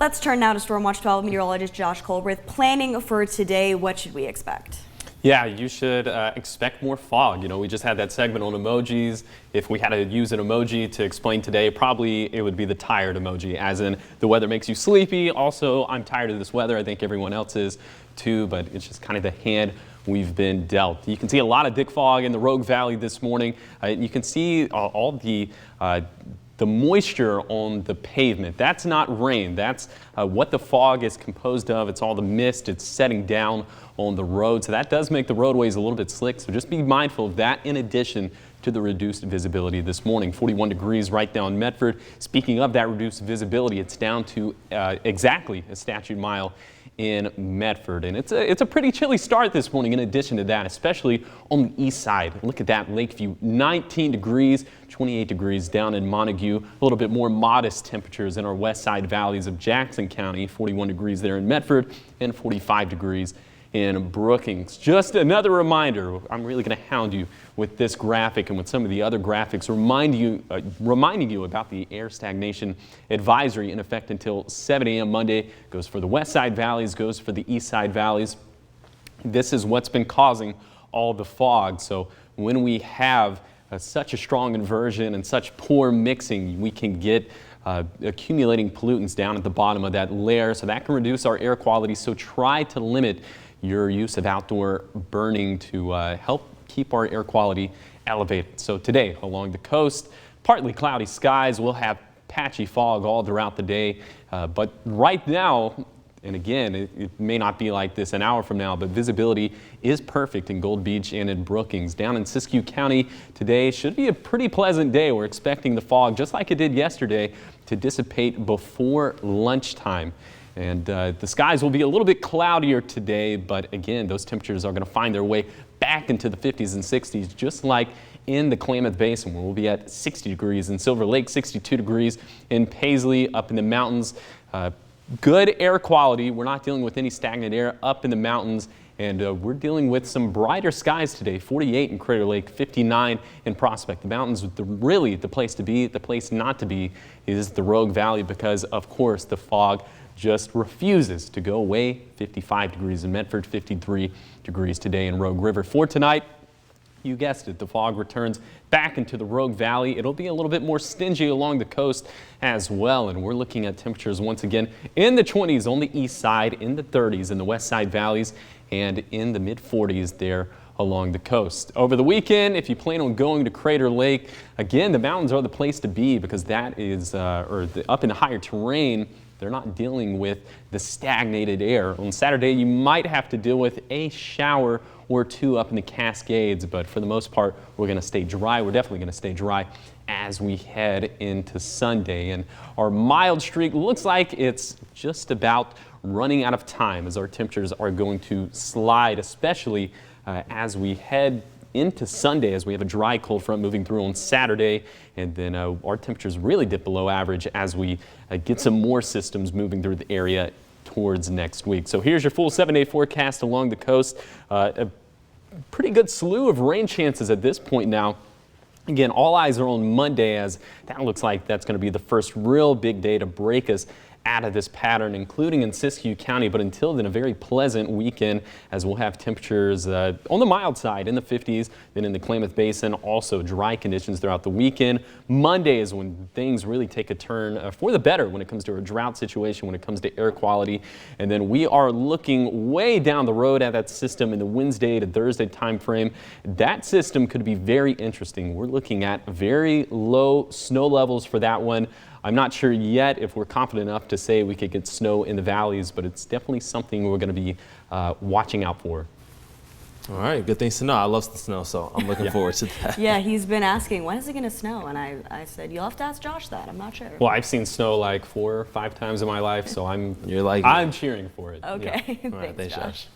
Let's turn now to Stormwatch 12 meteorologist Josh Colbreth. Planning for today, what should we expect? Yeah, you should expect more fog. We just had that segment on emojis. If we had to use an emoji to explain today, probably it would be the tired emoji, as in the weather makes you sleepy. Also, I'm tired of this weather. I think everyone else is too, but it's just kind of the hand we've been dealt. You can see a lot of thick fog in the Rogue Valley this morning. You can see all the moisture on the pavement. That's not rain. That's what the fog is composed of. It's all the mist. It's setting down on the road. So that does make the roadways a little bit slick. So just be mindful of that in addition to the reduced visibility this morning. 41 degrees right now in Medford. Speaking of that reduced visibility, it's down to exactly a statute mile in Medford. And it's a pretty chilly start this morning in addition to that, especially on the east side. Look at that, Lakeview, 19 degrees, 28 degrees down in Montague. A little bit more modest temperatures in our west side valleys of Jackson County, 41 degrees there in Medford and 45 degrees in Brookings. Just another reminder, I'm really going to hound you with this graphic and with some of the other graphics, reminding you about the air stagnation advisory in effect until 7 a.m. Monday. Goes for the west side valleys, goes for the east side valleys. This is what's been causing all the fog. So when we have such a strong inversion and such poor mixing, we can get accumulating pollutants down at the bottom of that layer. So that can reduce our air quality. So try to limit your use of outdoor burning to help keep our air quality elevated. So today along the coast, partly cloudy skies. We'll have patchy fog all throughout the day. But right now, and again, it may not be like this an hour from now, but visibility is perfect in Gold Beach and in Brookings. Down in Siskiyou County today should be a pretty pleasant day. We're expecting the fog, just like it did yesterday, to dissipate before lunchtime. And the skies will be a little bit cloudier today, but again, those temperatures are going to find their way back into the 50s and 60s, just like in the Klamath Basin, where we'll be at 60 degrees in Silver Lake, 62 degrees in Paisley, up in the mountains. Good air quality. We're not dealing with any stagnant air up in the mountains, and we're dealing with some brighter skies today. 48 in Crater Lake, 59 in Prospect. The mountains, really the place to be. The place not to be is the Rogue Valley because, of course, the fog just refuses to go away. 55 degrees in Medford, 53 degrees today in Rogue River. For tonight, you guessed it, the fog returns back into the Rogue Valley. It'll be a little bit more stingy along the coast as well, and we're looking at temperatures once again in the 20s on the east side, in the 30s in the west side valleys, and in the mid 40s there along the coast. Over the weekend, if you plan on going to Crater Lake, again, the mountains are the place to be because that is, up in the higher terrain, they're not dealing with the stagnated air. On Saturday, you might have to deal with a shower or two up in the Cascades, but for the most part, we're going to stay dry. We're definitely going to stay dry as we head into Sunday. And our mild streak looks like it's just about running out of time as our temperatures are going to slide, especially as we head into Sunday, as we have a dry cold front moving through on Saturday, and then our temperatures really dip below average as we get some more systems moving through the area towards next week. So here's your full 7-day forecast along the coast. A pretty good slew of rain chances at this point now. Again, all eyes are on Monday, as that looks like that's going to be the first real big day to break us out of this pattern, including in Siskiyou County. But until then, a very pleasant weekend, as we'll have temperatures on the mild side in the 50s, then in the Klamath Basin, also dry conditions throughout the weekend. Monday is when things really take a turn for the better when it comes to a drought situation, when it comes to air quality. And then we are looking way down the road at that system in the Wednesday to Thursday time frame. That system could be very interesting. We're looking at very low snow levels for that one. I'm not sure yet if we're confident enough to say we could get snow in the valleys, but it's definitely something we're going to be watching out for. All right, good things to know. I love the snow, so I'm looking forward to that. Yeah, he's been asking, when is it going to snow? And I said, you'll have to ask Josh that. I'm not sure. Well, I've seen snow like 4 or 5 times in my life, so I'm cheering for it. Okay, Yeah. All right, thanks, thanks, Josh.